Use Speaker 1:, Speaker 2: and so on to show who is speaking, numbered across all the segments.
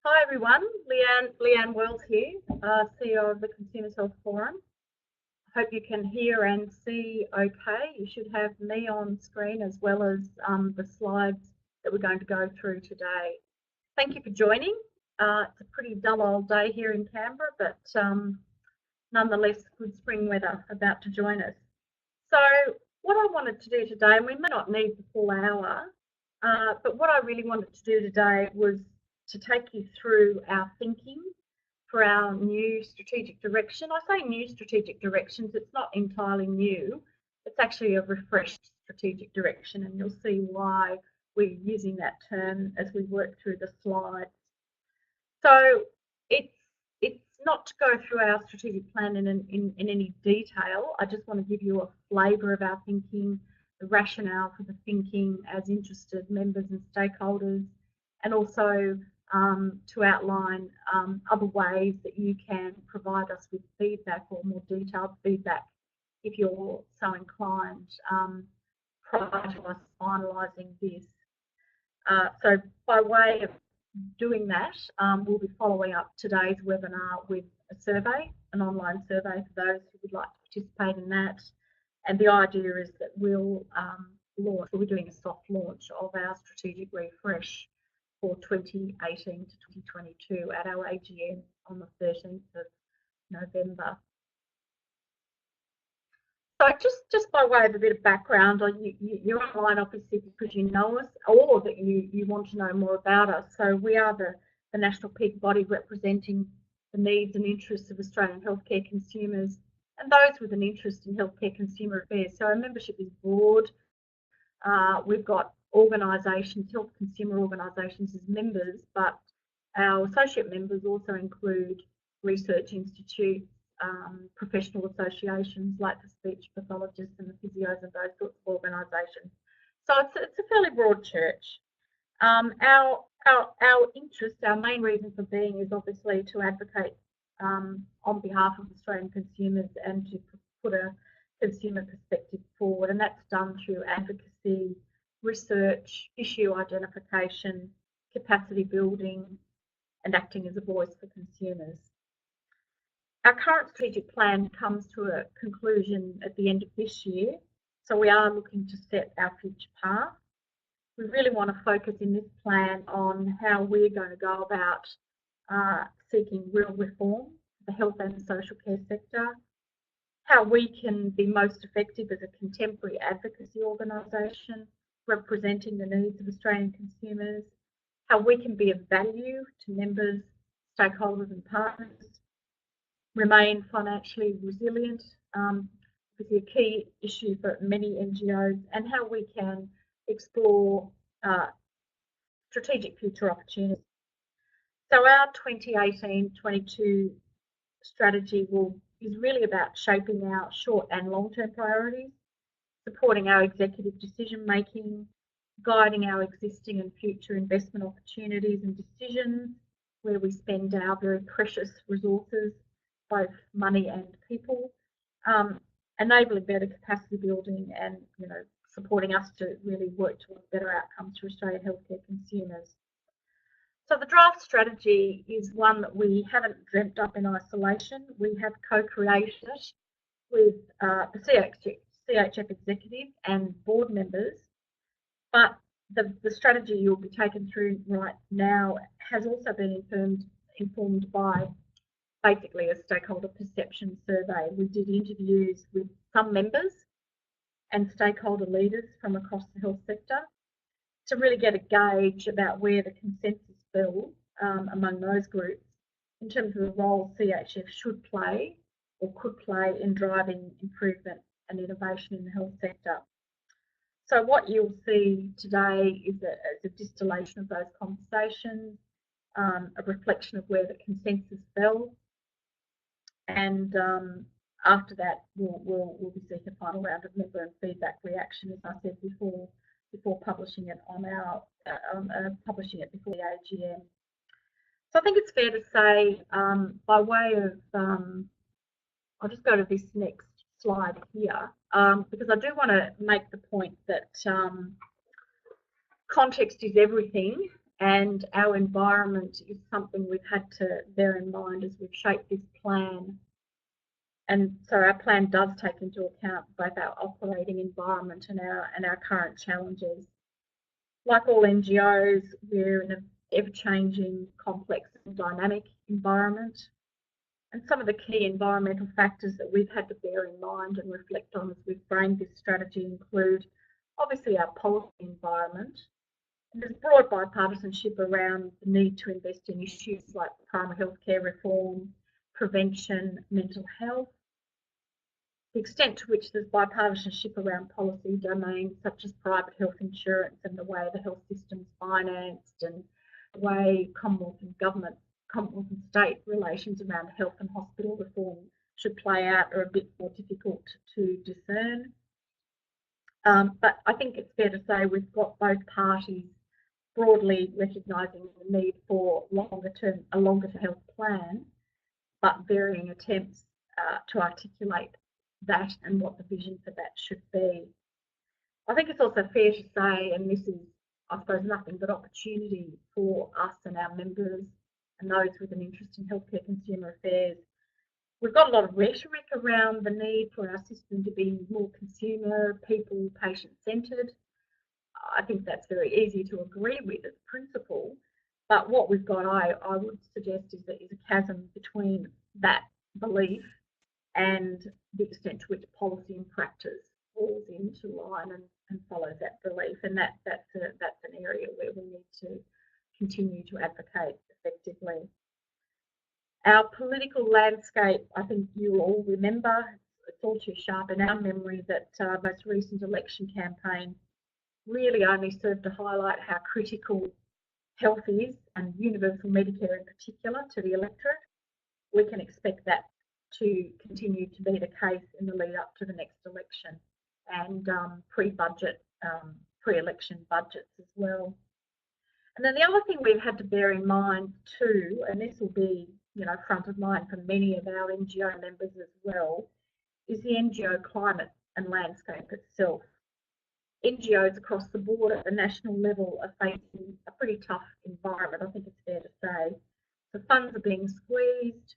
Speaker 1: Hi everyone, Leanne Wells here, CEO of the Consumers Health Forum. I hope you can hear and see okay. You should have me on screen as well as the slides that we're going to go through today. Thank you for joining. It's a pretty dull old day here in Canberra, but nonetheless good spring weather about to join us. So what I wanted to do today, and we may not need the full hour, but what I really wanted to do today was to take you through our thinking for our new strategic direction. I say new strategic directions, it's not entirely new, it's actually a refreshed strategic direction, and you'll see why we're using that term as we work through the slides. So it's not to go through our strategic plan in any detail. I just want to give you a flavour of our thinking, the rationale for the thinking as interested members and stakeholders, and also to outline other ways that you can provide us with feedback or more detailed feedback if you're so inclined prior to us finalising this. So by way of doing that, we'll be following up today's webinar with a survey, an online survey for those who would like to participate in that. And the idea is that we'll we're doing a soft launch of our strategic refresh for 2018 to 2022 at our AGM on the 13th of November. So just by way of a bit of background, you're online obviously because you know us or that you want to know more about us. So we are the national peak body representing the needs and interests of Australian healthcare consumers and those with an interest in healthcare consumer affairs. So our membership is broad. We've got organisations, health consumer organisations as members, but our associate members also include research institutes, professional associations like the speech pathologists and the physios and those sorts of organisations. So it's a fairly broad church. Our interest, our main reason for being is obviously to advocate on behalf of Australian consumers and to put a consumer perspective forward, and that's done through advocacy, research, issue identification, capacity building, and acting as a voice for consumers. Our current strategic plan comes to a conclusion at the end of this year, so we are looking to set our future path. We really want to focus in this plan on how we're going to go about seeking real reform for the health and social care sector, how we can be most effective as a contemporary advocacy organisation representing the needs of Australian consumers, how we can be of value to members, stakeholders and partners, remain financially resilient, is a key issue for many NGOs, and how we can explore strategic future opportunities. So our 2018-22 strategy is really about shaping our short and long-term priorities, supporting our executive decision-making, guiding our existing and future investment opportunities and decisions, where we spend our very precious resources, both money and people, enabling better capacity building and supporting us to really work towards better outcomes for Australian healthcare consumers. So the draft strategy is one that we haven't dreamt up in isolation. We have co-created it with the CHF executive and board members, but the strategy you'll be taken through right now has also been informed by basically a stakeholder perception survey. We did interviews with some members and stakeholder leaders from across the health sector to really get a gauge about where the consensus fell among those groups in terms of the role CHF should play or could play in driving improvement and innovation in the health sector. So what you'll see today is a distillation of those conversations, a reflection of where the consensus fell, and after that we'll be seeing a final round of member and feedback reaction, as I said before publishing it on our publishing it before the AGM. So I think it's fair to say, by way of, I'll just go to this next slide here, because I do want to make the point that context is everything, And our environment is something we've had to bear in mind as we've shaped this plan. And so our plan does take into account both our operating environment and our current challenges. Like all NGOs, we're in an ever-changing, complex and dynamic environment. And some of the key environmental factors that we've had to bear in mind and reflect on as we've framed this strategy include obviously our policy environment. And there's broad bipartisanship around the need to invest in issues like primary healthcare reform, prevention, mental health. The extent to which there's bipartisanship around policy domains such as private health insurance and the way the health system's financed and the way Commonwealth and state relations around health and hospital reform should play out are a bit more difficult to discern. But I think it's fair to say we've got both parties broadly recognising the need for a longer-term health plan, but varying attempts to articulate that and what the vision for that should be. I think it's also fair to say, and this is, I suppose, nothing but opportunity for us and our members and those with an interest in healthcare consumer affairs. We've got a lot of rhetoric around the need for our system to be more consumer, people, patient-centred. I think that's very easy to agree with as a principle, but what we've got, I would suggest, is a chasm between that belief and the extent to which policy and practice falls into line and follows that belief, and that's an area where we need to continue to advocate effectively. Our political landscape, I think you'll all remember, it's all too sharp in our memory that our most recent election campaign really only served to highlight how critical health is, and universal Medicare in particular, to the electorate. We can expect that to continue to be the case in the lead up to the next election and pre-election budgets as well. And then the other thing we've had to bear in mind too, and this will be, front of mind for many of our NGO members as well, is the NGO climate and landscape itself. NGOs across the board at the national level are facing a pretty tough environment, I think it's fair to say. The funds are being squeezed,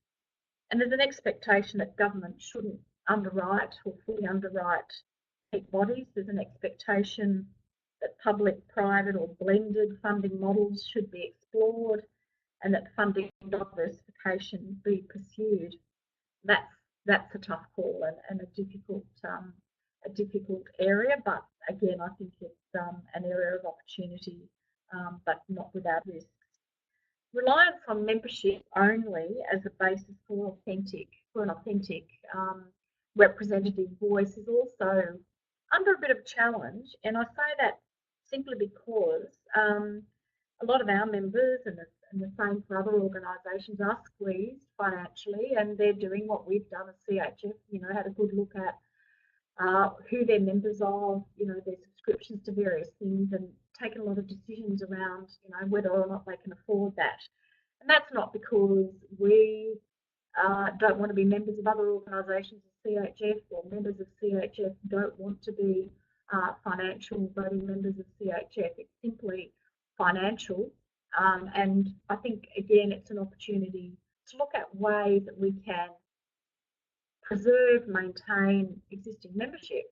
Speaker 1: and there's an expectation that government shouldn't underwrite or fully underwrite peak bodies. There's an expectation that public, private or blended funding models should be explored and that funding diversification be pursued. That's a tough call and a difficult area, but again, I think it's an area of opportunity, but not without risks. Reliance on membership only as a basis for an authentic representative voice is also under a bit of challenge, and I say that simply because a lot of our members, and the same for other organisations, are squeezed financially, and they're doing what we've done as CHF, had a good look at who their members are, their subscriptions to various things, and taken a lot of decisions around, whether or not they can afford that. And that's not because we don't want to be members of other organisations of CHF, or members of CHF don't want to be financial voting members of CHF. It's simply financial. And I think, again, it's an opportunity to look at ways that we can preserve, maintain existing membership,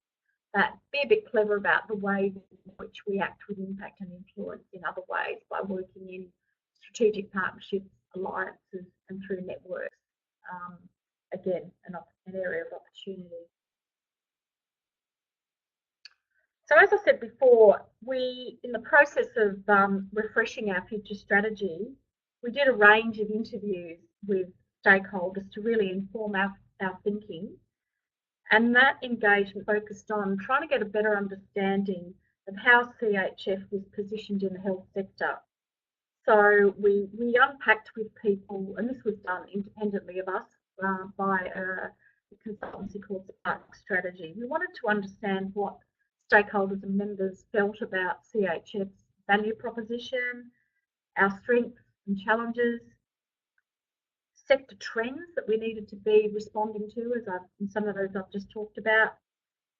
Speaker 1: but be a bit clever about the ways in which we act with impact and influence in other ways by working in strategic partnerships, alliances, and through networks. Again, an area of opportunity. So as I said before, in the process of refreshing our future strategy, we did a range of interviews with stakeholders to really inform our thinking, and that engagement focused on trying to get a better understanding of how CHF was positioned in the health sector. So we unpacked with people, and this was done independently of us by a consultancy called Spark Strategy. We wanted to understand what stakeholders and members felt about CHF's value proposition, our strengths and challenges, sector trends that we needed to be responding to, in some of those I've just talked about,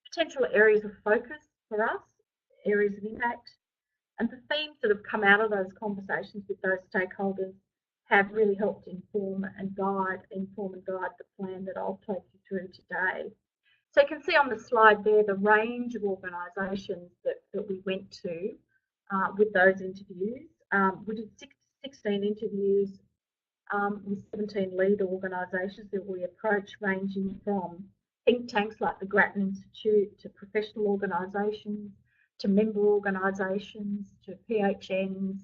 Speaker 1: potential areas of focus for us, areas of impact, And the themes that have come out of those conversations with those stakeholders have really helped inform and guide the plan that I'll take you through today. So you can see on the slide there the range of organisations that we went to with those interviews. We did 16 interviews with 17 lead organisations that we approached, ranging from think tanks like the Grattan Institute to professional organisations, to member organisations, to PHNs.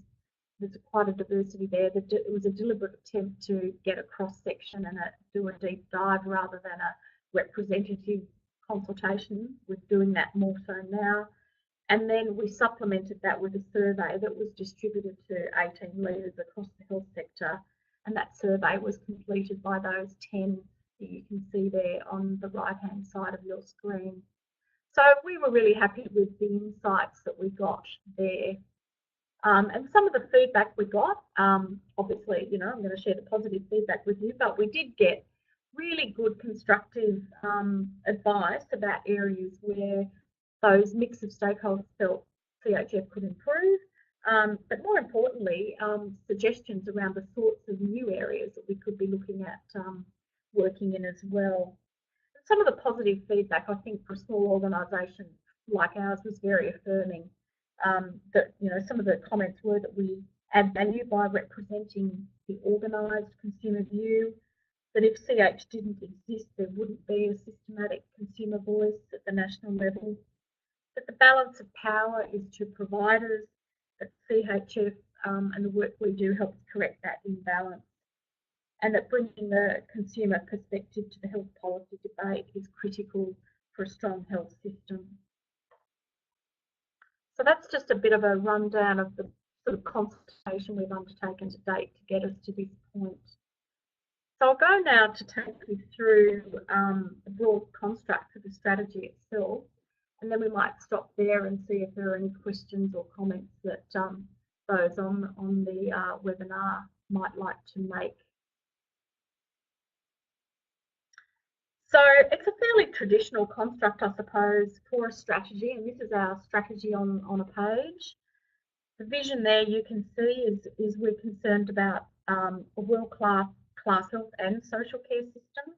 Speaker 1: There's quite a diversity there. It was a deliberate attempt to get a cross-section and do a deep dive rather than a representative consultation. We're doing that more so now. And then we supplemented that with a survey that was distributed to 18 leaders across the health sector. And that survey was completed by those 10 that you can see there on the right-hand side of your screen. So we were really happy with the insights that we got there. And some of the feedback we got, obviously, I'm going to share the positive feedback with you, but we did get really good constructive advice about areas where those mix of stakeholders felt CHF could improve, but more importantly, suggestions around the sorts of new areas that we could be looking at working in as well. And some of the positive feedback, I think, for a small organisation like ours was very affirming. That some of the comments were that we add value by representing the organised consumer view, that if CH didn't exist, there wouldn't be a systematic consumer voice at the national level, that the balance of power is to providers, that CHF and the work we do helps correct that imbalance, and that bringing the consumer perspective to the health policy debate is critical for a strong health system. So that's just a bit of a rundown of the sort of consultation we've undertaken to date to get us to this point. So I'll go now to take you through the broad construct of the strategy itself, and then we might stop there and see if there are any questions or comments that those on the webinar might like to make. So it's a fairly traditional construct, I suppose, for a strategy, and this is our strategy on a page. The vision there you can see is we're concerned about a world-class health and social care system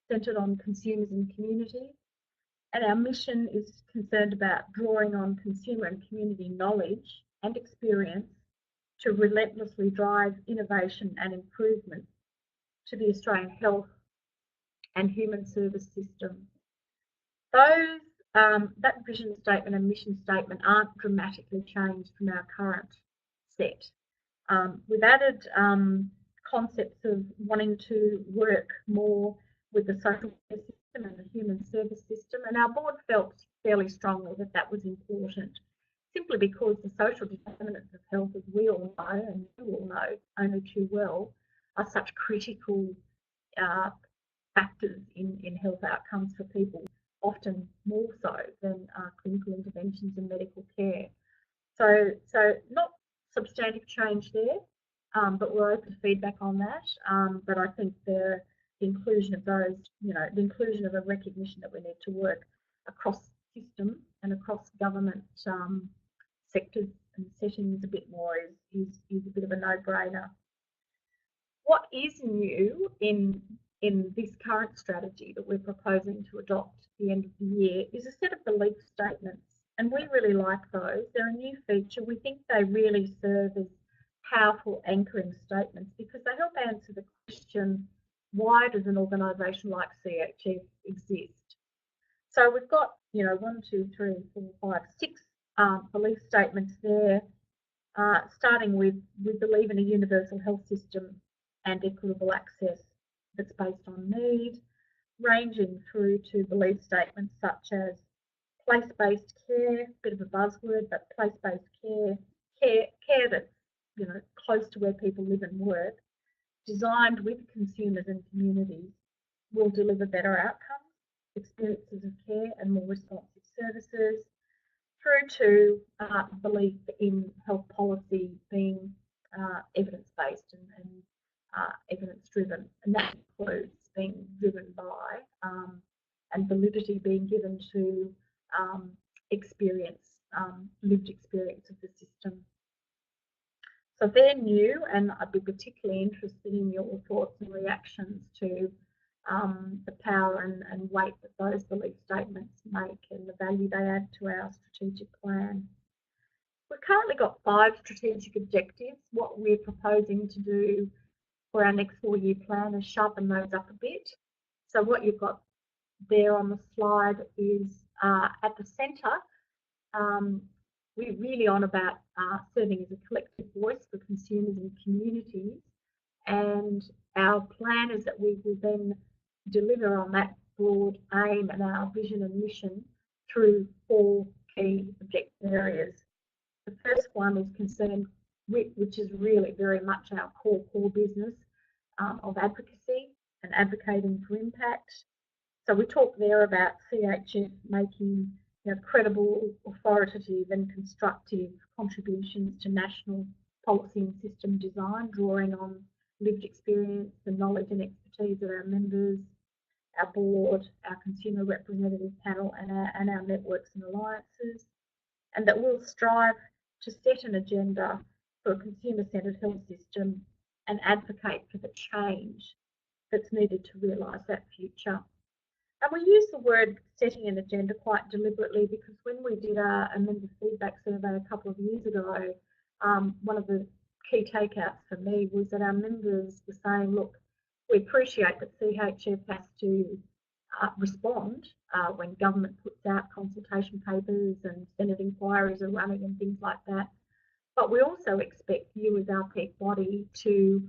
Speaker 1: centred on consumers and community. And our mission is concerned about drawing on consumer and community knowledge and experience to relentlessly drive innovation and improvement to the Australian health and human service system. Those that vision statement and mission statement aren't dramatically changed from our current set. We've added concepts of wanting to work more with the social care system and the human service system, and our board felt fairly strongly that that was important, simply because the social determinants of health, as we all know, and you all know only too well, are such critical factors in health outcomes for people, often more so than clinical interventions and medical care. So not substantive change there, but we're open to feedback on that. But I think the inclusion of those, the inclusion of a recognition that we need to work across system and across government sectors and settings a bit more is a bit of a no-brainer. What is new in this current strategy that we're proposing to adopt at the end of the year is a set of belief statements, and we really like those. They're a new feature. We think they really serve as powerful anchoring statements because they help answer the question, why does an organisation like CHF exist? So we've got, 1, 2, 3, 4, 5, 6 belief statements there, starting with we believe in a universal health system and equitable access that's based on need, ranging through to belief statements such as place-based care, bit of a buzzword, but place-based care that's close to where people live and work, designed with consumers and communities, will deliver better outcomes, experiences of care and more responsive services, through to belief in health policy being evidence-based and evidence-driven, and that includes being driven by and validity being given to experience lived experience of the system. So they're new, and I'd be particularly interested in your thoughts and reactions to the power and weight that those belief statements make and the value they add to our strategic plan. We've currently got 5 strategic objectives. What we're proposing to do for our next 4-year plan is sharpen those up a bit. So what you've got there on the slide is at the centre, we're really on about serving as a collective voice for consumers and communities, and our plan is that we will then deliver on that broad aim and our vision and mission through 4 key objective areas. The first one is concerned with, which is really very much our core business of advocacy and advocating for impact. So we talk there about CHF making credible, authoritative and constructive contributions to national policy and system design, drawing on lived experience, the knowledge and expertise of our members, our board, our consumer representative panel and our networks and alliances, and that we'll strive to set an agenda for a consumer-centred health system and advocate for the change that's needed to realise that future. And we use the word setting an agenda quite deliberately because when we did a member feedback survey a couple of years ago, one of the key takeouts for me was that our members were saying, look, we appreciate that CHF has to respond when government puts out consultation papers and Senate inquiries are running and things like that. But we also expect you as our peak body to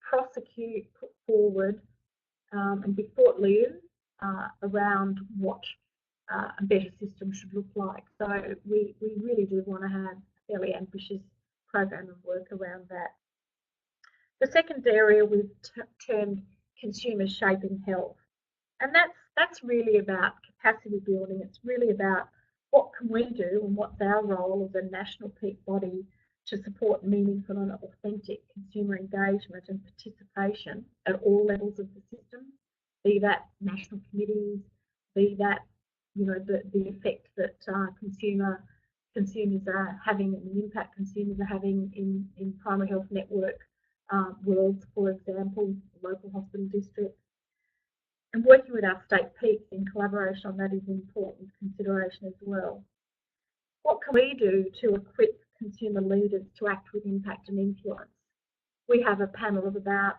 Speaker 1: prosecute, put forward and be thought leaders around what a better system should look like. So we really do want to have a fairly ambitious program of work around that. The second area we've termed consumer shaping health. And that's really about capacity building. It's really about what can we do and what's our role as a national peak body to support meaningful and authentic consumer engagement and participation at all levels of the system, be that national committees, be that the effect that consumers are having and the impact consumers are having in primary health network worlds, for example, local hospital districts. And working with our state peaks in collaboration on that is an important consideration as well. What can we do to equip consumer leaders to act with impact and influence? We have a panel of about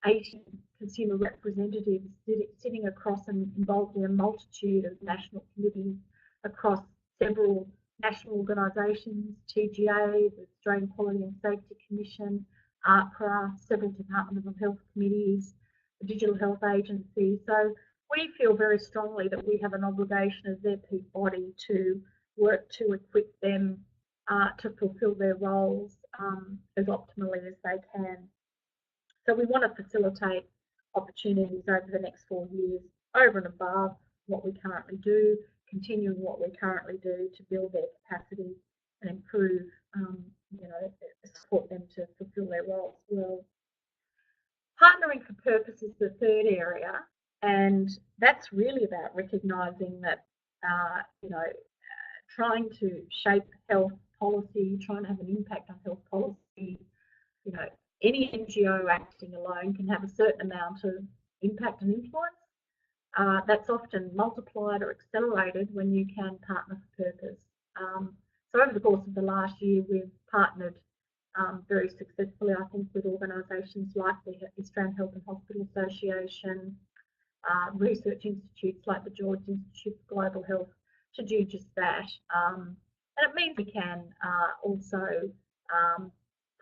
Speaker 1: 80 consumer representatives sitting across and involved in a multitude of national committees across several national organisations, TGA, the Australian Quality and Safety Commission, AHPRA, several Department of Health committees, the Digital Health Agency. So we feel very strongly that we have an obligation as their peak body to work to equip them to fulfil their roles as optimally as they can. So we want to facilitate opportunities over the next 4 years, over and above what we currently do, continuing what we currently do to build their capacity and improve, support them to fulfil their roles well. Partnering for purpose is the third area, and that's really about recognising that, trying to shape health policy, trying to have an impact on health policy, any NGO acting alone can have a certain amount of impact and influence. That's often multiplied or accelerated when you can partner for purpose. So over the course of the last year, we've partnered very successfully, I think, with organisations like the Australian Health and Hospital Association, research institutes like the George Institute for Global Health to do just that. And it means we can also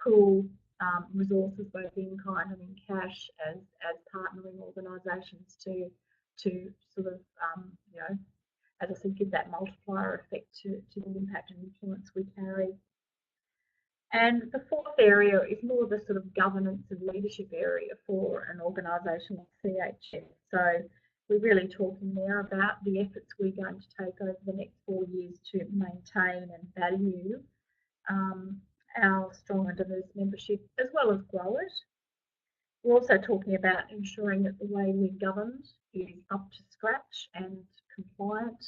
Speaker 1: pool resources both in kind and in cash as partnering organisations to sort of, as I said, give that multiplier effect to the impact and influence we carry. And the fourth area is more of a sort of governance and leadership area for an organisation like CHF. So we're really talking there about the efforts we're going to take over the next 4 years to maintain and value our strong and diverse membership as well as grow it. We're also talking about ensuring that the way we're governed is up to scratch and compliant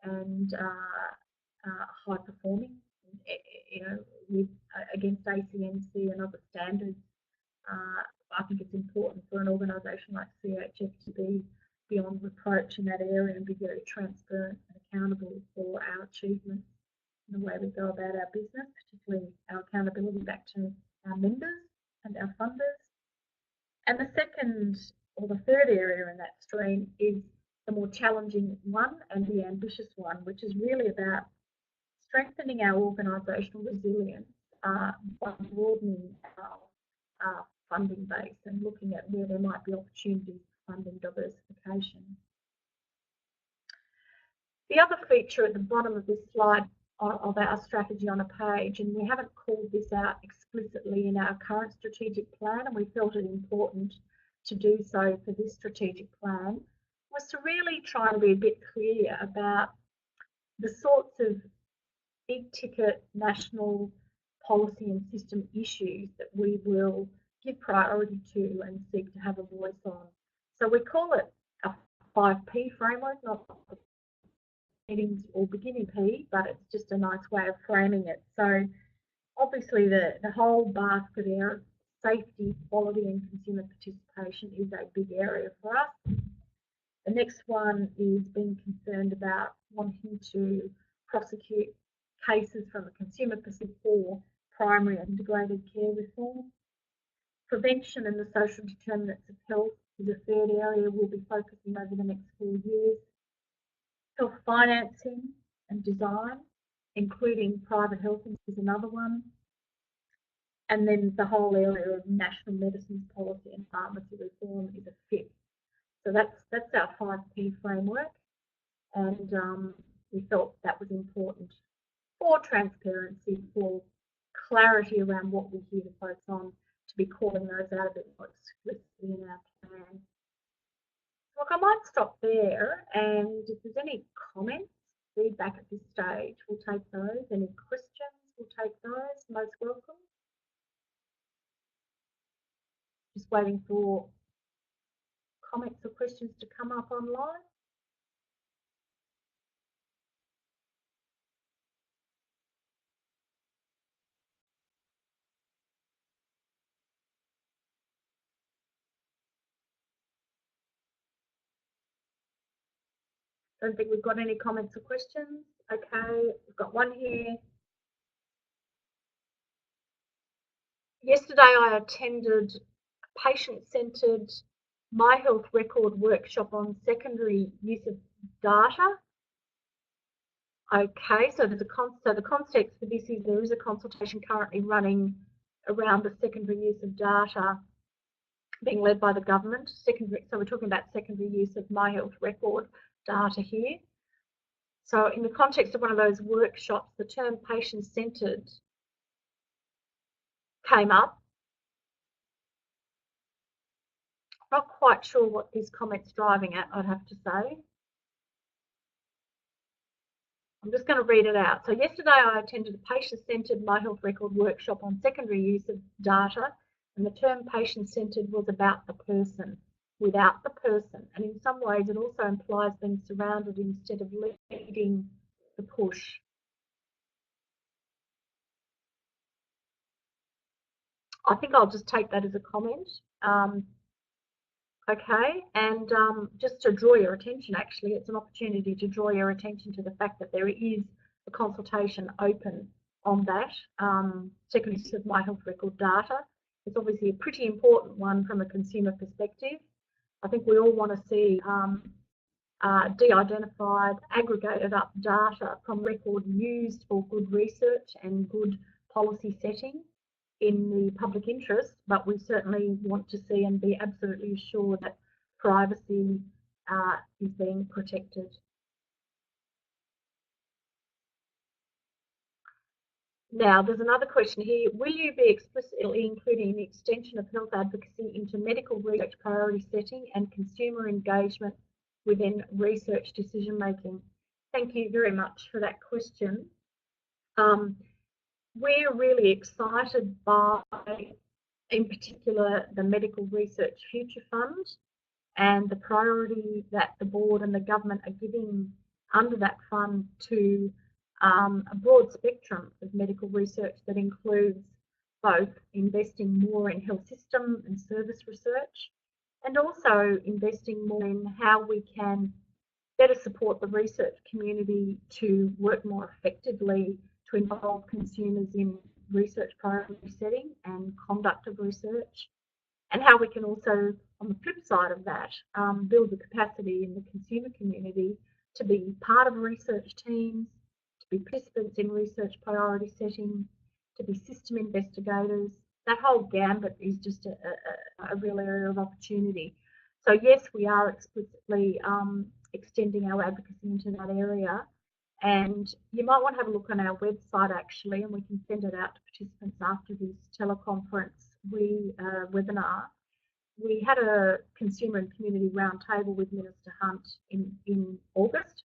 Speaker 1: and high performing, you know, with against ACNC and other standards. I think it's important for an organisation like CHF to be beyond reproach in that area and be very transparent and accountable for our achievements and the way we go about our business, particularly our accountability back to our members and our funders. And the second or the third area in that stream is the more challenging one and the ambitious one, which is really about strengthening our organisational resilience by broadening our funding base and looking at where there might be opportunities for funding diversification. The other feature at the bottom of this slide of our strategy on a page, and we haven't called this out explicitly in our current strategic plan, and we felt it important to do so for this strategic plan, was to really try and be a bit clear about the sorts of big ticket national policy and system issues that we will give priority to and seek to have a voice on. So we call it a 5P framework, not beginning or beginning P, but it's just a nice way of framing it. So obviously the whole basket there of safety, quality and consumer participation is a big area for us. The next one is being concerned about wanting to prosecute cases from a consumer perspective for primary and integrated care reform. Prevention and the social determinants of health is a third area we'll be focusing over the next 4 years. Health financing and design, including private health, is another one. And then the whole area of national medicines policy and pharmacy reform is a fifth. So that's our 5P framework, and we felt that was important for transparency, for clarity around what we're here to focus on, to be calling those out a bit more explicitly in our plan. Look, I might stop there, and if there's any comments, feedback at this stage, we'll take those. Any questions, we'll take those. Most welcome. Just waiting for comments or questions to come up online. Don't think we've got any comments or questions. Okay, we've got one here. Yesterday I attended a patient-centred My Health Record workshop on secondary use of data. Okay, so there's the context for this is there is a consultation currently running around the secondary use of data being led by the government. So we're talking about secondary use of My Health Record data here. So in the context of one of those workshops, the term patient-centred came up. Not quite sure what this comment's driving at, I'd have to say. I'm just going to read it out. So yesterday I attended a patient-centred My Health Record workshop on secondary use of data, and the term patient-centred was about the person, without the person. And in some ways it also implies being surrounded instead of leading the push. I think I'll just take that as a comment. Okay, and just to draw your attention, actually, it's an opportunity to draw your attention to the fact that there is a consultation open on that, secondary use of My Health Record data. It's obviously a pretty important one from a consumer perspective. I think we all want to see de-identified, aggregated up data from record used for good research and good policy setting in the public interest, but we certainly want to see and be absolutely assured that privacy is being protected. Now, there's another question here. Will you be explicitly including the extension of health advocacy into medical research priority setting and consumer engagement within research decision making? Thank you very much for that question. We're really excited by, in particular, the Medical Research Future Fund and the priority that the board and the government are giving under that fund to a broad spectrum of medical research that includes both investing more in health system and service research, and also investing more in how we can better support the research community to work more effectively to involve consumers in research priority setting and conduct of research, and how we can also, on the flip side of that, build the capacity in the consumer community to be part of research teams, to be participants in research priority setting, to be system investigators. That whole gambit is just a real area of opportunity. So yes, we are explicitly extending our advocacy into that area. And you might want to have a look on our website actually, and we can send it out to participants after this teleconference webinar. We had a consumer and community roundtable with Minister Hunt in August,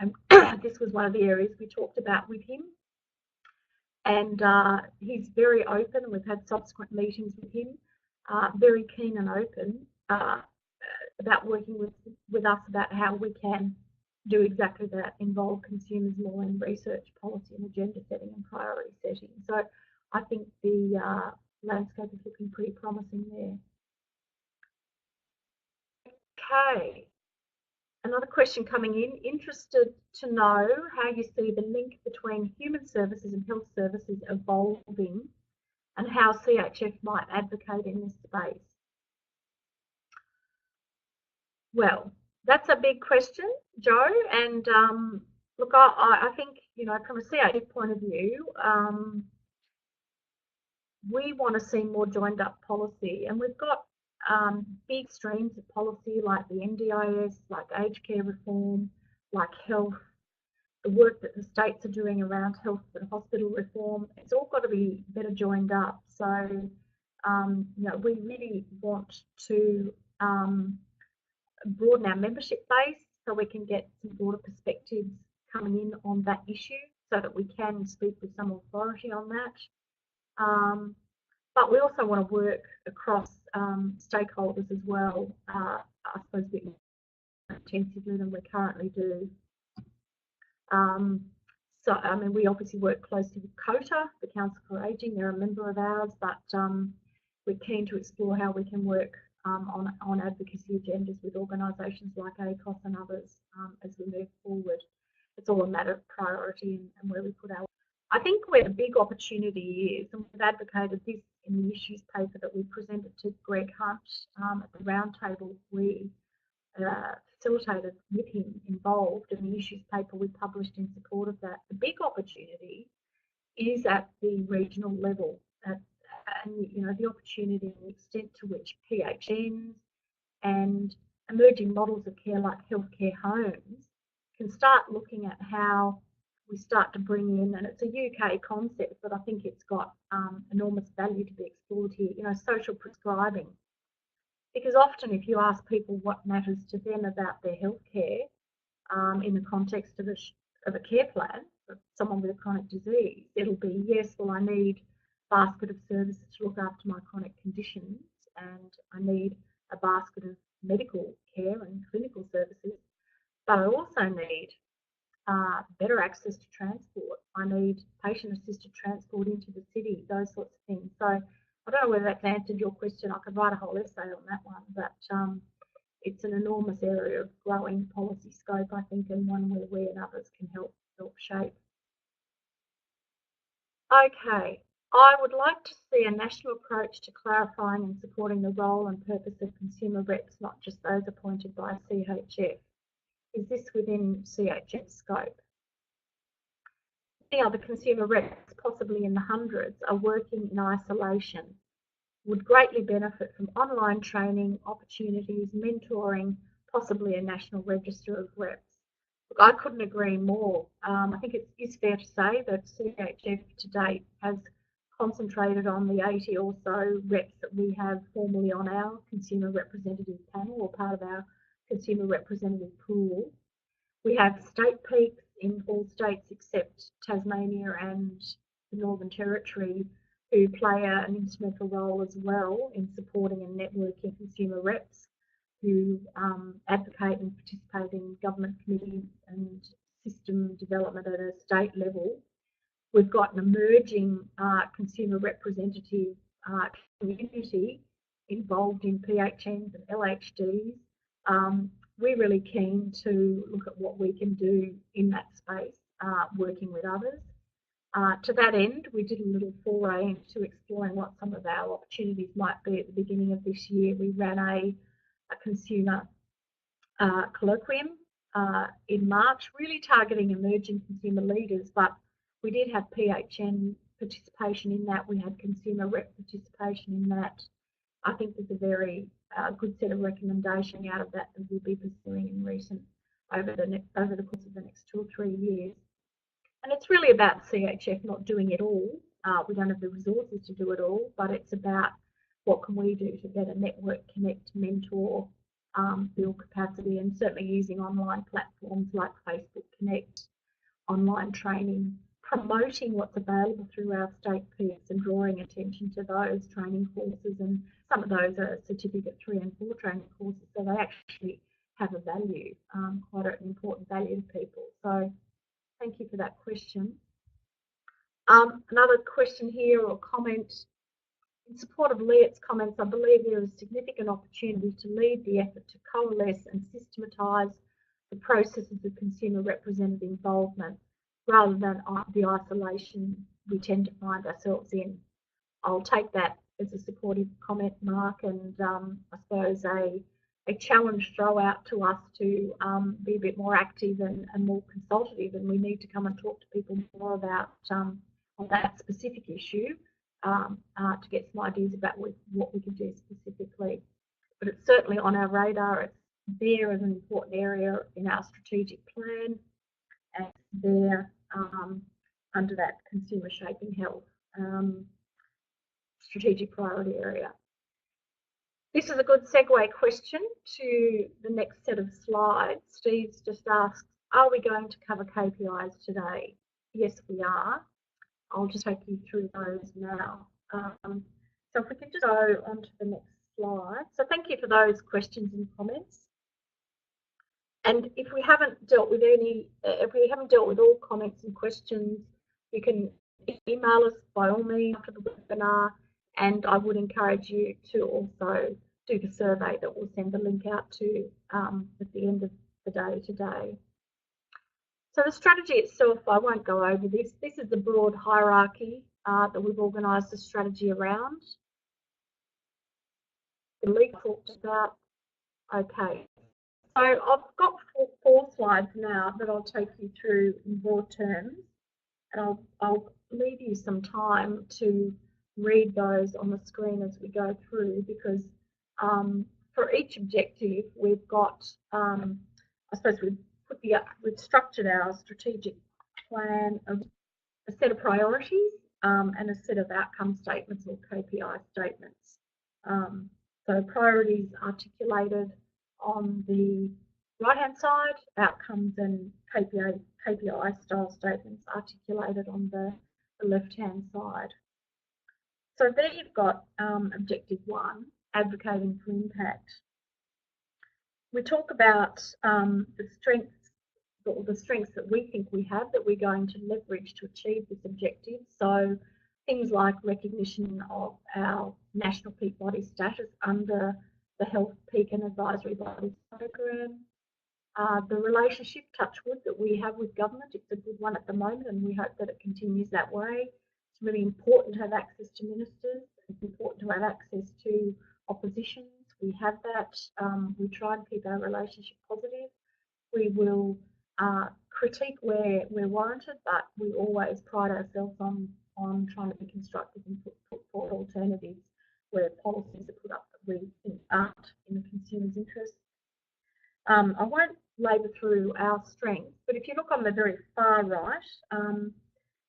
Speaker 1: and this was one of the areas we talked about with him. And he's very open, and we've had subsequent meetings with him, very keen and open about working with us about how we can do exactly that, involve consumers more in research, policy and agenda setting and priority setting. So I think the landscape is looking pretty promising there. Okay, another question coming in. Interested to know how you see the link between human services and health services evolving and how CHF might advocate in this space. Well, that's a big question, Joe. And look, I think, you know, from a CHF point of view, we want to see more joined up policy, and we've got big streams of policy like the NDIS, like aged care reform, like health, the work that the states are doing around health and hospital reform. It's all got to be better joined up. So, you know, we really want to broaden our membership base so we can get some broader perspectives coming in on that issue so that we can speak with some authority on that. But we also want to work across stakeholders as well, I suppose a bit more intensively than we currently do. So, I mean, we obviously work closely with COTA, the Council for Ageing. They're a member of ours, but we're keen to explore how we can work on advocacy agendas with organisations like ACOS and others as we move forward. It's all a matter of priority and where we put our. I think where the big opportunity is, and we've advocated this in the issues paper that we presented to Greg Hunt at the roundtable we facilitated with him involved, and the issues paper we published in support of that. The big opportunity is at the regional level, and you know, the opportunity and the extent to which PHNs and emerging models of care like healthcare homes can start looking at how we start to bring in, and it's a UK concept, but I think it's got enormous value to be explored here, you know, social prescribing. Because often if you ask people what matters to them about their healthcare in the context of a care plan for someone with a chronic disease, it'll be, yes, well, I need a basket of services to look after my chronic conditions, and I need a basket of medical care and clinical services, but I also need better access to transport. I need patient-assisted transport into the city, those sorts of things. So I don't know whether that's answered your question. I could write a whole essay on that one, but it's an enormous area of growing policy scope, I think, and one where we and others can help shape. Okay, I would like to see a national approach to clarifying and supporting the role and purpose of consumer reps, not just those appointed by CHF. Is this within CHF's scope? Many other consumer reps, possibly in the hundreds, are working in isolation, would greatly benefit from online training, opportunities, mentoring, possibly a national register of reps. Look, I couldn't agree more. I think it is fair to say that CHF to date has concentrated on the 80 or so reps that we have formally on our consumer representative panel, or part of our consumer representative pool. We have state peaks in all states except Tasmania and the Northern Territory, who play an instrumental role as well in supporting and networking consumer reps who advocate and participate in government committees and system development at a state level. We've got an emerging consumer representative community involved in PHNs and LHDs. We're really keen to look at what we can do in that space, working with others. To that end, we did a little foray into exploring what some of our opportunities might be at the beginning of this year. We ran a consumer colloquium in March, really targeting emerging consumer leaders, but we did have PHN participation in that. We had consumer rep participation in that. I think there's a very good set of recommendations out of that we'll be pursuing in over the course of the next 2 or 3 years. And it's really about CHF not doing it all. We don't have the resources to do it all, but it's about what can we do to better network, connect, mentor, build capacity, and certainly using online platforms like Facebook Connect, online training, promoting what's available through our state peaks and drawing attention to those training courses. And some of those are certificate 3 and 4 training courses, so they actually have a value, quite an important value to people. So thank you for that question. Another question here or comment. In support of Leah's comments, I believe there is significant opportunity to lead the effort to coalesce and systematise the processes of consumer representative involvement rather than the isolation we tend to find ourselves in. I'll take that as a supportive comment, Mark, and I suppose a challenge throw out to us to be a bit more active and more consultative, and we need to come and talk to people more about on that specific issue to get some ideas about what we can do specifically. But it's certainly on our radar. It's there as an important area in our strategic plan, and there under that consumer shaping health strategic priority area. This is a good segue question to the next set of slides. Steve's just asked, are we going to cover KPIs today? Yes, we are. I'll just take you through those now. So if we can just go on to the next slide. So thank you for those questions and comments. And if we haven't dealt with all comments and questions, you can email us by all means after the webinar, and I would encourage you to also do the survey that we'll send the link out to at the end of the day today. So the strategy itself, I won't go over this. This is the broad hierarchy that we've organised the strategy around. The league talked about. Okay, so I've got four slides now that I'll take you through in broad terms, and I'll leave you some time to read those on the screen as we go through, because for each objective we've got, I suppose we've structured our strategic plan of a set of priorities and a set of outcome statements or KPI statements. So priorities articulated on the right-hand side, outcomes and KPI style statements articulated on the left-hand side. So there you've got objective 1, advocating for impact. We talk about the strengths that we think we have that we're going to leverage to achieve this objective. So things like recognition of our national peak body status under the Health Peak and Advisory Bodies program. The relationship, touch wood, that we have with government, it's a good one at the moment, and we hope that it continues that way. It's really important to have access to ministers. It's important to have access to oppositions. We have that. We try and keep our relationship positive. We will critique where we're warranted, but we always pride ourselves on trying to be constructive and put forward alternatives where policies are put up that we think aren't in the consumer's interest. I won't labour through our strengths, but if you look on the very far right,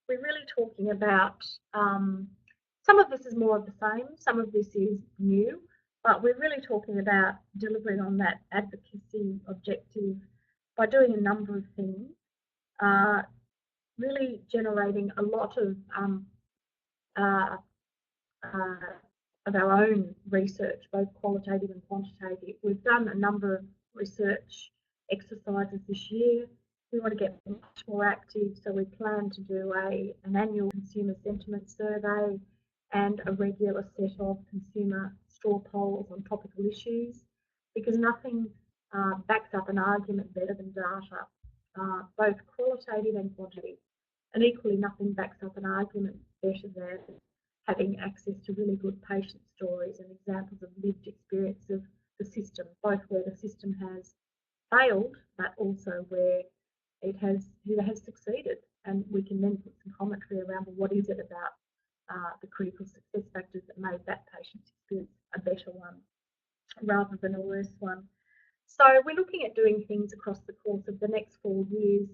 Speaker 1: we're really talking about, some of this is more of the same, some of this is new, but we're really talking about delivering on that advocacy objective by doing a number of things, really generating a lot of our own research, both qualitative and quantitative. We've done a number of research exercises this year. We want to get much more active, so we plan to do an annual consumer sentiment survey and a regular set of consumer straw polls on topical issues, because nothing backs up an argument better than data, both qualitative and quantitative. And equally, nothing backs up an argument better than having access to really good patient stories and examples of lived experience of the system, both where the system has failed, but also where it has succeeded. And we can then put some commentary around, well, what is it about the critical success factors that made that patient's experience a better one rather than a worse one. So we're looking at doing things across the course of the next 4 years.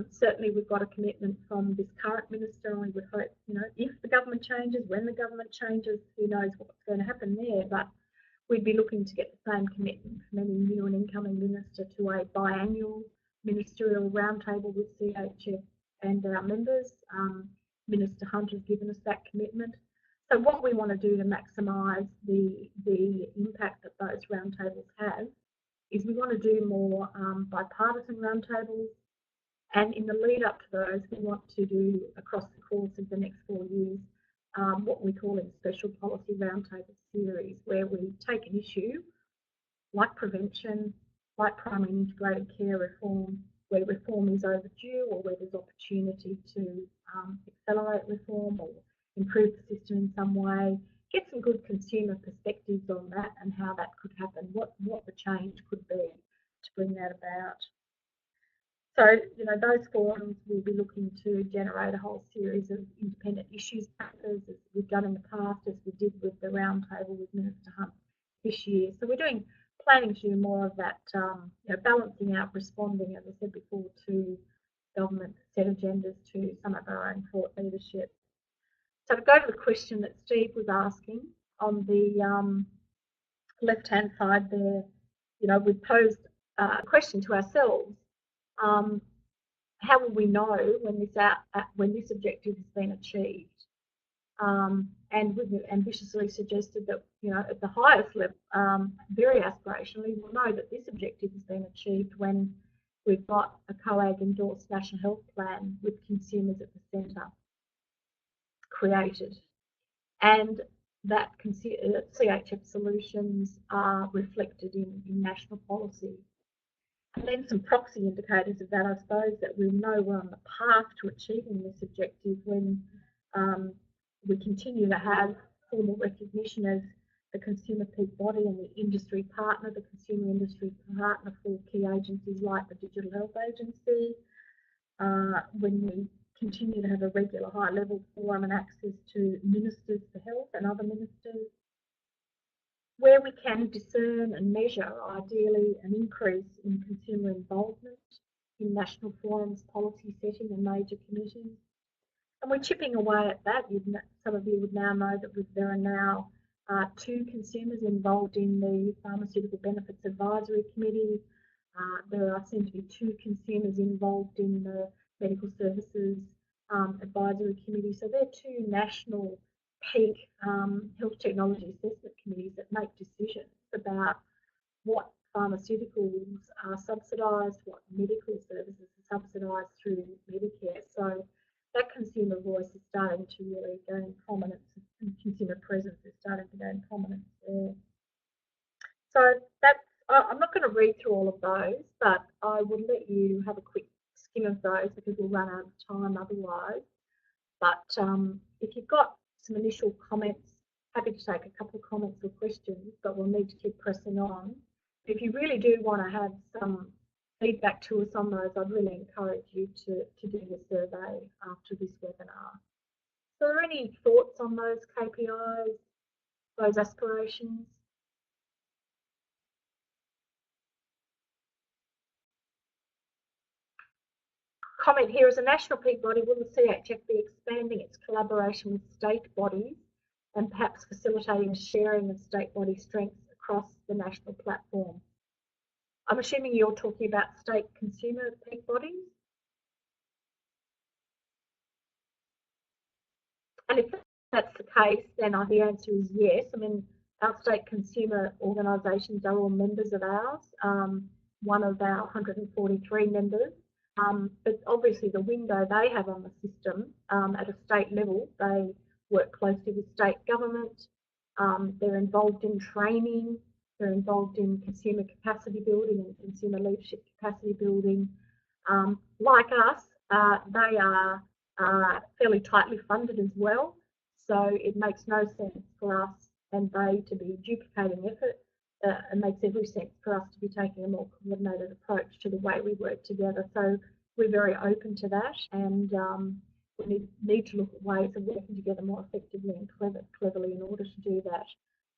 Speaker 1: Certainly we've got a commitment from this current minister, and we would hope, if the government changes, when the government changes, who knows what's going to happen there, but we'd be looking to get the same commitment from any new and incoming minister to a biannual ministerial roundtable with CHF and our members. Minister Hunt has given us that commitment. So what we want to do to maximise the impact that those roundtables have is we want to do more bipartisan roundtables, and in the lead up to those, we want to do across the course of the next 4 years what we call a special policy roundtable series, where we take an issue like prevention, like primary and integrated care reform, where reform is overdue or where there's opportunity to accelerate reform or improve the system in some way, get some good consumer perspectives on that and how that could happen, what the change could be to bring that about. So, those forums will be looking to generate a whole series of independent issues mappers, as we've done in the past, as we did with the roundtable with Minister Hunt this year. So we're planning to do more of that, balancing out, responding, as I said before, to government set agendas, to some of our own thought leadership. So to go to the question that Steve was asking on the left-hand side there, we posed a question to ourselves. How will we know when this objective has been achieved? And we've ambitiously suggested that, at the highest level, very aspirationally, we'll know that this objective has been achieved when we've got a COAG endorsed national health plan with consumers at the centre created, and that CHF solutions are reflected in national policy. And then some proxy indicators of that, I suppose, that we'll know we're on the path to achieving this objective when we continue to have formal recognition as the consumer peak body and the industry partner, the consumer industry partner for key agencies like the Digital Health Agency, when we continue to have a regular high-level forum and access to ministers for health and other ministers, where we can discern and measure, ideally, an increase in consumer involvement in national forums, policy setting and major committees. And we're chipping away at that. Some of you would now know that there are now 2 consumers involved in the Pharmaceutical Benefits Advisory Committee. There are soon to be 2 consumers involved in the Medical Services Advisory Committee. So they're 2 national peak health technology assessment committees that make decisions about what pharmaceuticals are subsidised, what medical services are subsidised through Medicare. So that consumer voice is starting to really gain prominence, and consumer presence is starting to gain prominence there. So I'm not going to read through all of those, but I will let you have a quick skim of those because we'll run out of time otherwise. But if you've got some initial comments, happy to take a couple of comments or questions, but we'll need to keep pressing on. If you really do want to have some feedback to us on those, I'd really encourage you to do the survey after this webinar. So are there any thoughts on those KPIs, those aspirations? Comment here, as a national peak body, will the CHF be expanding its collaboration with state bodies and perhaps facilitating sharing of state body strengths across the national platform? I'm assuming you're talking about state consumer peak bodies. And if that's the case, then the answer is yes. I mean, our state consumer organisations are all members of ours, one of our 143 members. But obviously the window they have on the system at a state level, they work closely with state government. They're involved in training. They're involved in consumer capacity building and consumer leadership capacity building. Like us, they are fairly tightly funded as well. So it makes no sense for us and they to be duplicating effort. It makes every sense for us to be taking a more coordinated approach to the way we work together. So we're very open to that, and we need to look at ways of working together more effectively and cleverly in order to do that.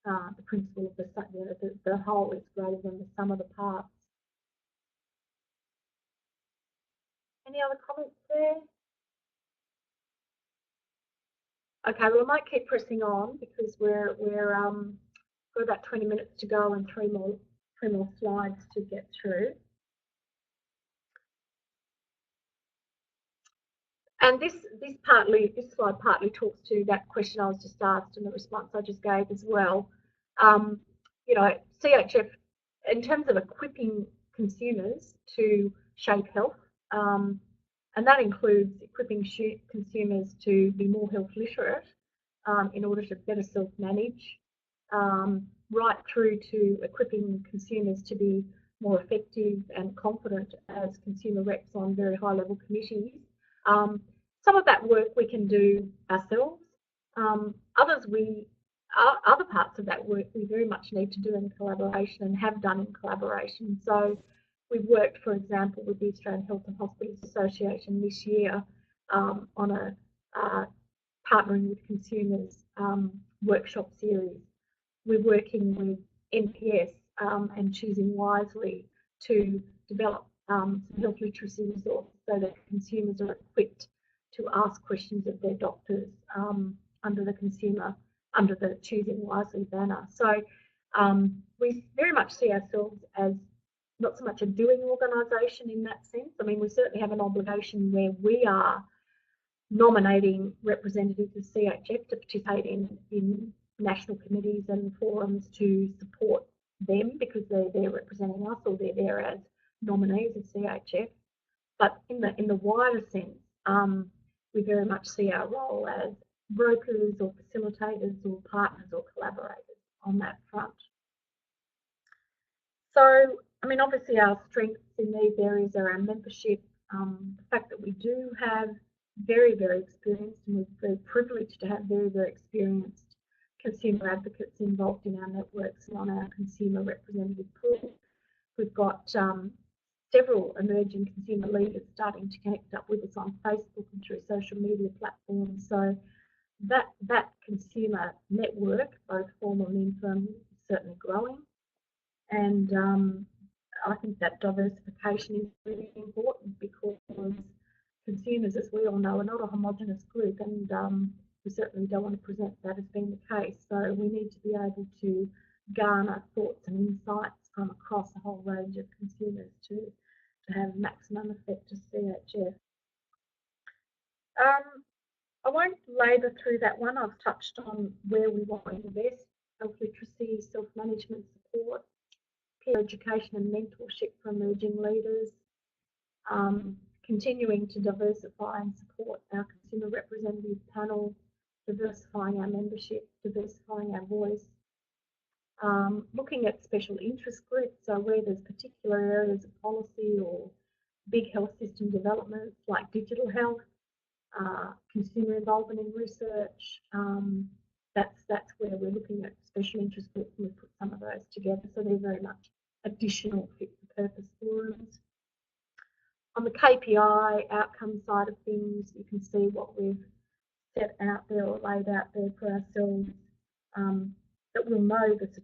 Speaker 1: The principle of the whole is greater than the sum of the parts. Any other comments there? Okay, well, I might keep pressing on because we're got about 20 minutes to go and three more slides to get through. And this slide partly talks to that question I was just asked and the response I just gave as well. You know, CHF, in terms of equipping consumers to shape health, and that includes equipping consumers to be more health literate in order to better self-manage, right through to equipping consumers to be more effective and confident as consumer reps on very high-level committees. Some of that work we can do ourselves. Other parts of that work we very much need to do in collaboration and have done in collaboration. So we've worked, for example, with the Australian Health and Hospitals Association this year on a partnering with consumers workshop series. We're working with NPS and Choosing Wisely to develop some health literacy resources so that consumers are equipped to ask questions of their doctors under the Choosing Wisely banner. So we very much see ourselves as not so much a doing organisation in that sense. I mean, we certainly have an obligation where we are nominating representatives of CHF to participate in national committees and forums to support them because they're there representing us or they're there as nominees of CHF. But in the wider sense, we very much see our role as brokers or facilitators or partners or collaborators on that front. So, I mean, obviously our strengths in these areas are our membership, the fact that we do have very, very experienced, and we're very privileged to have very, very experienced consumer advocates involved in our networks and on our consumer representative pool. We've got several emerging consumer leaders starting to connect up with us on Facebook and through social media platforms. So that consumer network, both formal and informal, is certainly growing. And I think that diversification is really important because consumers, as we all know, are not a homogenous group, and we certainly don't want to present that as being the case. So we need to be able to garner thoughts and insights from across a whole range of consumers to have maximum effect to CHF. I won't labour through that one. I've touched on where we want to invest: health literacy, self-management support, peer education and mentorship for emerging leaders, continuing to diversify and support our consumer representative panel, diversifying our membership, diversifying our voice, looking at special interest groups, so where there's particular areas of policy or big health system developments like digital health, consumer involvement in research, that's where we're looking at special interest groups, and we put some of those together, so they're very much additional fit-for-purpose forums. On the KPI outcome side of things, you can see what we've set out there or laid out there for ourselves, that we'll know this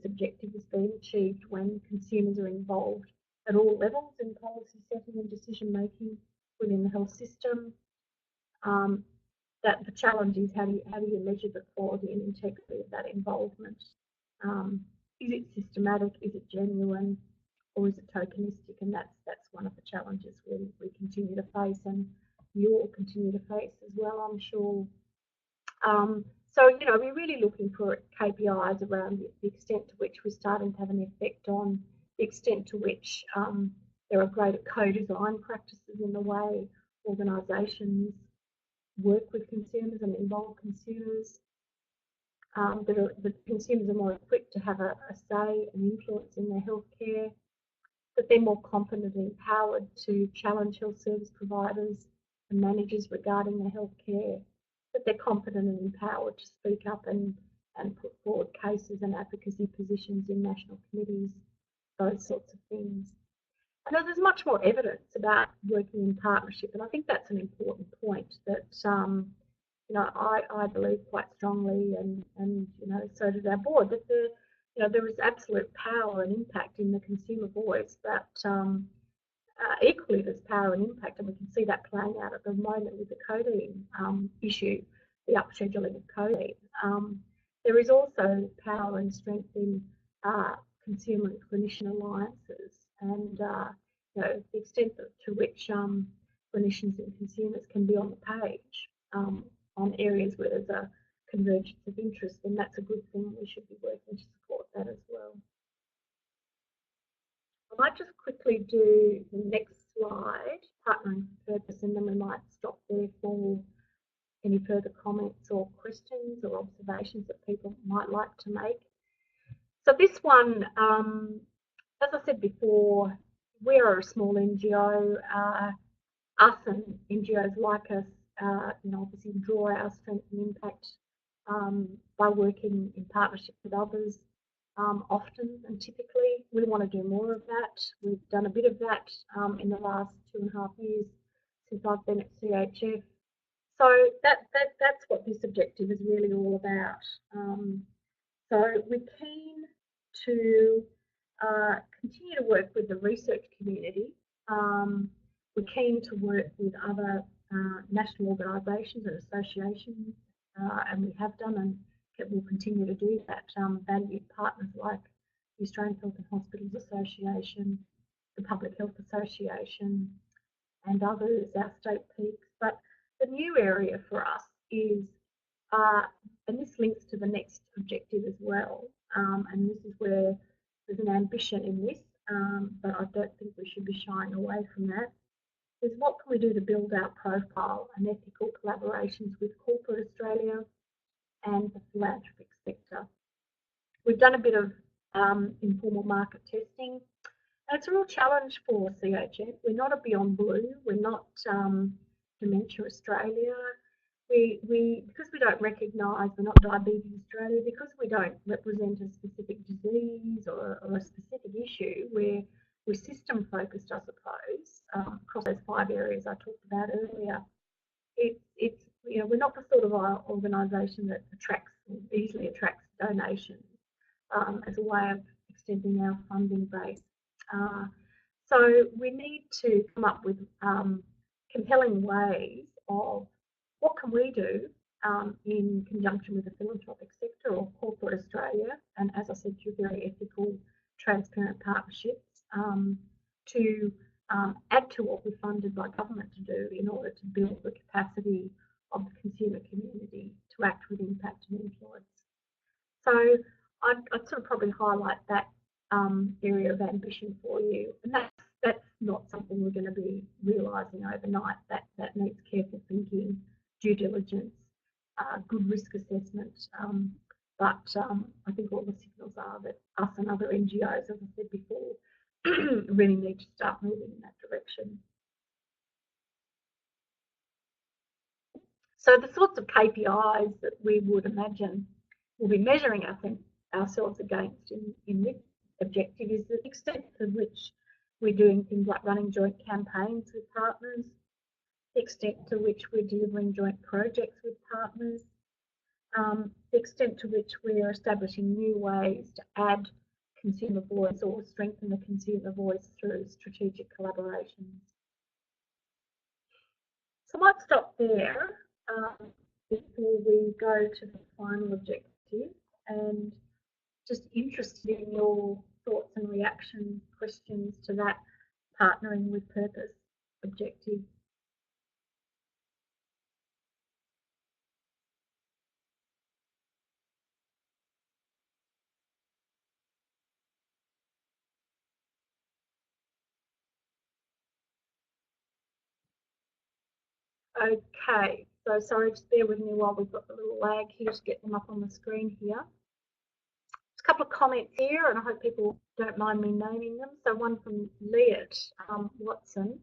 Speaker 1: objective is being achieved when consumers are involved at all levels in policy setting and decision making within the health system. That the challenge is how do you measure the quality and integrity of that involvement? Is it systematic? Is it genuine? Or is it tokenistic? And that's one of the challenges we continue to face, and you all continue to face as well, I'm sure. So, you know, we're really looking for KPIs around the extent to which we're starting to have an effect on the extent to which There are greater co-design practices in the way organisations work with consumers and involve consumers. The consumers are more equipped to have a say and influence in their healthcare, that they're more confident and empowered to challenge health service providers and managers regarding their healthcare, that they're confident and empowered to speak up and put forward cases and advocacy positions in national committees, those sorts of things. And there's much more evidence about working in partnership, and I think that's an important point that I believe quite strongly, and so does our board, that there is absolute power and impact in the consumer voice, that equally there's power and impact, and we can see that playing out at the moment with the codeine issue, the upscheduling of codeine. There is also power and strength in consumer and clinician alliances, and the extent to which clinicians and consumers can be on the page on areas where there's a convergence of interest, then that's a good thing. We should be working to support that as well. I might just quickly do the next slide, partnering for purpose, and then we might stop there for any further comments or questions or observations that people might like to make. So this one, as I said before, we are a small NGO. Us and NGOs like us, obviously draw our strength and impact by working in partnership with others. Often and typically, we want to do more of that. We've done a bit of that in the last 2.5 years since I've been at CHF. So that's what this objective is really all about. So we're keen to continue to work with the research community. We're keen to work with other national organisations and associations, and we have done and will continue to do that. Valued partners like the Australian Health and Hospitals Association, the Public Health Association, and others, our state peaks. But the new area for us is, and this links to the next objective as well, and this is where there's an ambition in this, but I don't think we should be shying away from that, is what can we do to build our profile and ethical collaborations with corporate Australia and the philanthropic sector. We've done a bit of informal market testing, and it's a real challenge for CHF. We're not a Beyond Blue, we're not Dementia Australia. Because we don't recognise, we're not Diabetes Australia, because we don't represent a specific disease or a specific issue, we're system focused, I suppose, across those 5 areas I talked about earlier. It's we're not the sort of organisation that easily attracts donations as a way of extending our funding base. So we need to come up with compelling ways of what can we do in conjunction with the philanthropic sector or corporate Australia, and as I said, through very ethical, transparent partnerships, to add to what we're funded by government to do in order to build the capacity of the consumer community to act with impact and influence. So I'd sort of probably highlight that area of ambition for you, and that's not something we're going to be realising overnight. That needs careful thinking, due diligence, good risk assessment. But I think all the signals are that us and other NGOs, as I said before, really need to start moving in that direction. So the sorts of KPIs that we would imagine we'll be measuring ourselves against in this objective is the extent to which we're doing things like running joint campaigns with partners, the extent to which we're delivering joint projects with partners, the extent to which we're establishing new ways to add consumer voice or strengthen the consumer voice through strategic collaborations. So I might stop there before we go to the final objective, and just interested in your thoughts and reaction questions to that partnering with purpose objective. Okay, so sorry, just bear with me while we've got the little lag here to get them up on the screen here. There's a couple of comments here, and I hope people don't mind me naming them. So one from Leah Watson.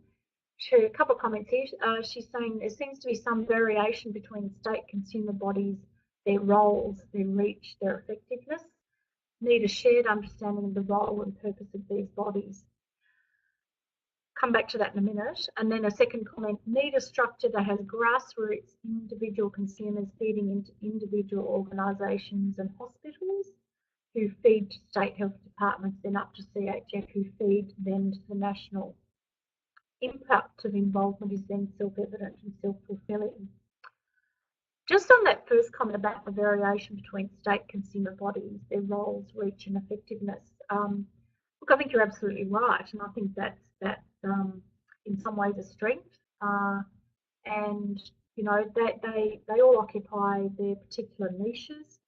Speaker 1: A couple of comments here. She's saying there seems to be some variation between state consumer bodies, their roles, their reach, their effectiveness. Need a shared understanding of the role and purpose of these bodies. Come back to that in a minute. And then a second comment, need a structure that has grassroots individual consumers feeding into individual organisations and hospitals who feed to state health departments, then up to CHF, who feed then to the national. Impact of involvement is then self-evident and self-fulfilling. Just on that first comment about the variation between state consumer bodies, their roles, reach and effectiveness, look, I think you're absolutely right, and I think that's in some ways a strength, and you know they all occupy their particular niches.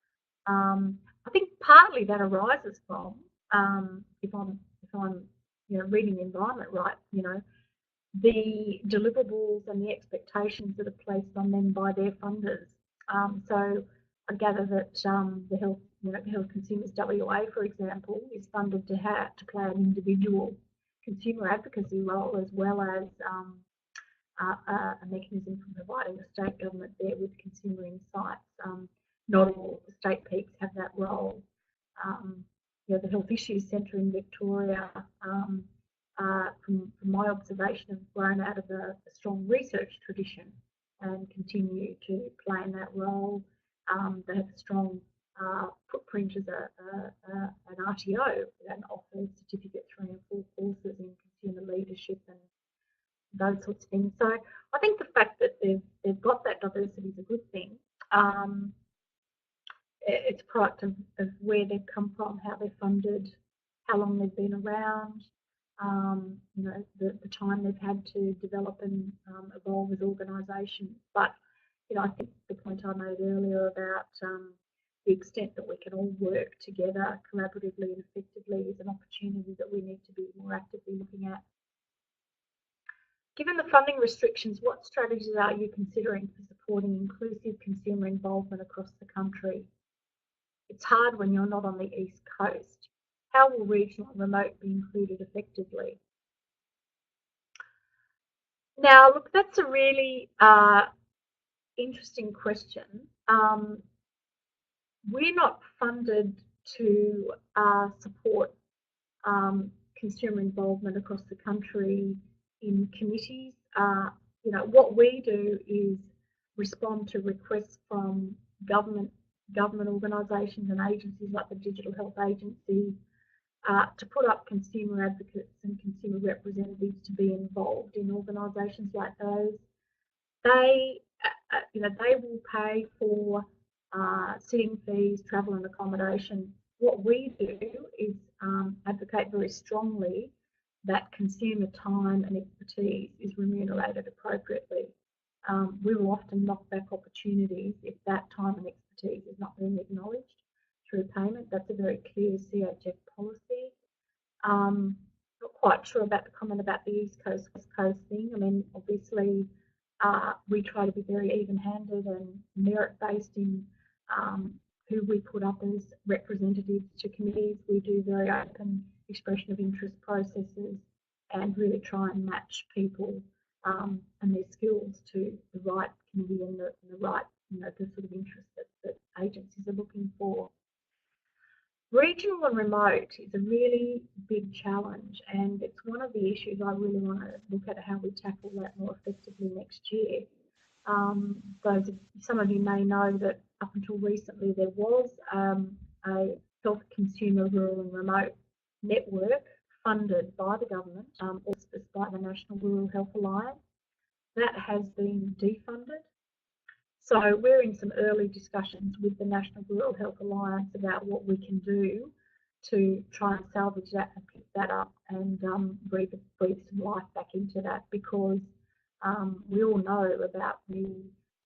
Speaker 1: I think partly that arises from if I'm reading the environment right, the deliverables and the expectations that are placed on them by their funders. So I gather that the Health Consumers WA, for example, is funded to play an individual consumer advocacy role, as well as a mechanism for providing the state government there with consumer insights. Not all the state peaks have that role. The Health Issues Centre in Victoria, from my observation, have grown out of a strong research tradition and continue to play in that role. They have a strong footprint as an RTO and offers certificate 3 and 4 courses in consumer leadership and those sorts of things. So I think the fact that they've got that diversity is a good thing. It's a product of where they've come from, how they're funded, how long they've been around, the time they've had to develop and evolve as organisations. But I think the point I made earlier about the extent that we can all work together collaboratively and effectively is an opportunity that we need to be more actively looking at. Given the funding restrictions, what strategies are you considering for supporting inclusive consumer involvement across the country? It's hard when you're not on the East Coast. How will regional and remote be included effectively? Now, look, that's a really interesting question. We're not funded to support consumer involvement across the country in committees. What we do is respond to requests from government organisations and agencies like the Digital Health Agency to put up consumer advocates and consumer representatives to be involved in organisations like those. They will pay for sitting fees, travel and accommodation. What we do is advocate very strongly that consumer time and expertise is remunerated appropriately. We will often knock back opportunities if that time and expertise is not being acknowledged through payment. That's a very clear CHF policy. Not quite sure about the comment about the East Coast, West Coast thing. I mean, obviously, we try to be very even-handed and merit-based in who we put up as representatives to committees. We do very open expression of interest processes and really try and match people and their skills to the right committee and the right, the sort of interest that agencies are looking for. Regional and remote is a really big challenge, and it's one of the issues I really want to look at how we tackle that more effectively next year. Some of you may know that up until recently there was a health consumer rural and remote network funded by the government, auspiced by the National Rural Health Alliance. That has been defunded. So we're in some early discussions with the National Rural Health Alliance about what we can do to try and salvage that and pick that up and breathe some life back into that, because we all know about the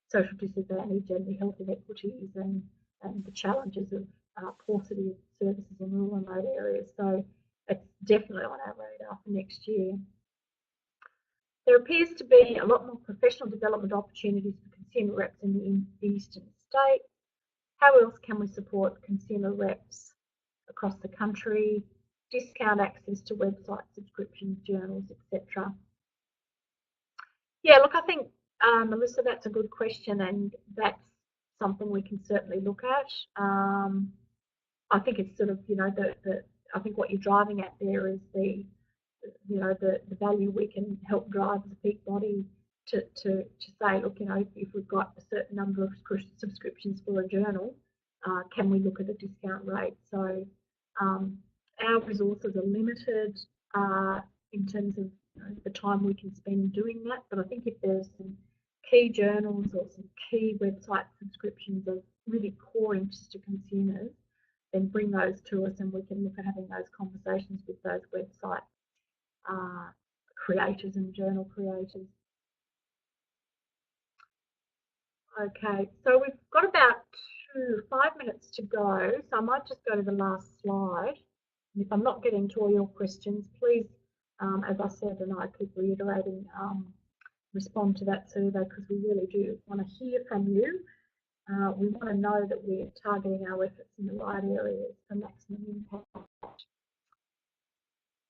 Speaker 1: social disadvantage and the health inequities and the challenges of paucity of services in rural and remote areas. So it's definitely on our radar for next year. There appears to be a lot more professional development opportunities for consumer reps in the eastern states. How else can we support consumer reps across the country? Discount access to website subscriptions, journals, etc. Yeah, look, I think, Melissa, that's a good question, and that's something we can certainly look at. I think it's sort of, I think what you're driving at there is the value we can help drive the peak body to say, look, if we've got a certain number of subscriptions for a journal, can we look at a discount rate? So our resources are limited in terms of the time we can spend doing that, but I think if there's some key journals or some key website subscriptions of really core interest to consumers, then bring those to us and we can look at having those conversations with those website creators and journal creators. Okay, so we've got about 5 minutes to go, so I might just go to the last slide. And if I'm not getting to all your questions, please, as I said, and I keep reiterating, respond to that survey, because we really do want to hear from you. We want to know that we're targeting our efforts in the right areas for maximum impact.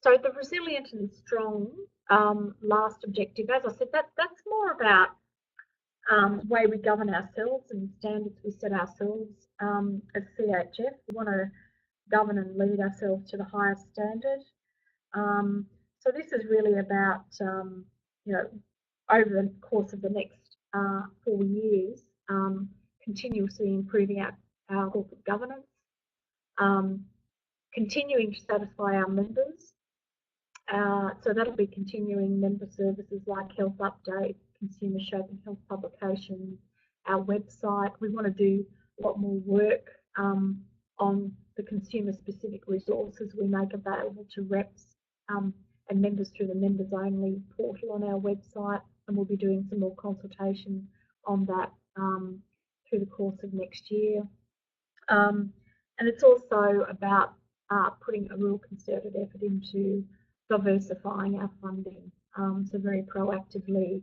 Speaker 1: So the resilient and strong last objective, as I said, that's more about the way we govern ourselves and standards we set ourselves as CHF. We want to govern and lead ourselves to the highest standard. So this is really about, over the course of the next 4 years, continuously improving our corporate governance, continuing to satisfy our members. So that'll be continuing member services like health update, consumer shaping health publications, our website. We want to do a lot more work on the consumer specific resources we make available to reps and members through the members only portal on our website, and we'll be doing some more consultation on that through the course of next year. And it's also about putting a real concerted effort into diversifying our funding, so very proactively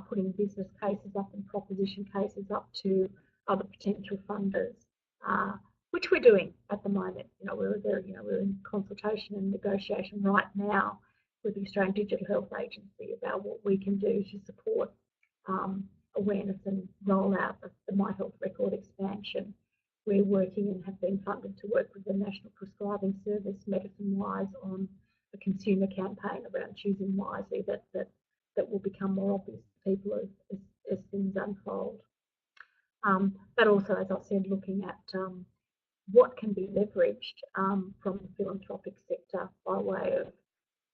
Speaker 1: putting business cases up and proposition cases up to other potential funders, which we're doing at the moment. We're in consultation and negotiation right now with the Australian Digital Health Agency about what we can do to support awareness and rollout of the My Health Record expansion. We're working and have been funded to work with the National Prescribing Service, Medicine Wise, on a consumer campaign around choosing wisely that will become more obvious to people as things unfold. But also, as I said, looking at what can be leveraged from the philanthropic sector by way of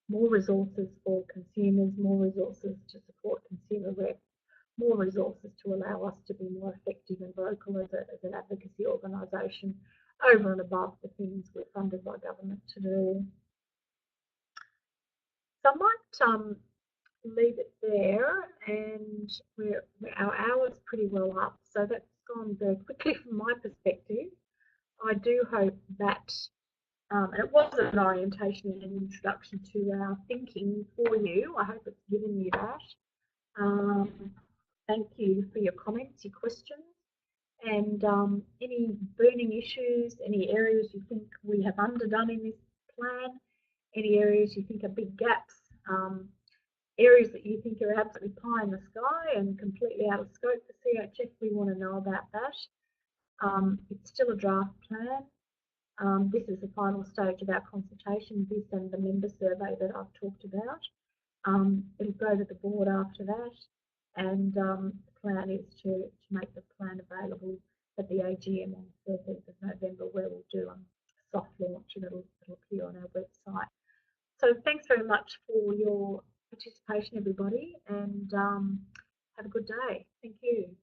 Speaker 1: more resources for consumers, more resources to support consumer reps, more resources to allow us to be more effective and vocal as an advocacy organisation over and above the things we're funded by government to do. So I might leave it there, and our hour's pretty well up, so that's gone very quickly from my perspective. I do hope that, and it was an orientation and an introduction to our thinking for you. I hope it's given you that. Thank you for your comments, your questions, and any burning issues, any areas you think we have underdone in this plan, any areas you think are big gaps, areas that you think are absolutely pie in the sky and completely out of scope for CHF, we want to know about that. It's still a draft plan. This is the final stage of our consultation, this and the member survey that I've talked about. It'll go to the board after that, and the plan is to make the plan available at the AGM on the 13th of November, where we'll do a soft launch and it'll appear on our website. So thanks very much for your participation, everybody, and have a good day. Thank you.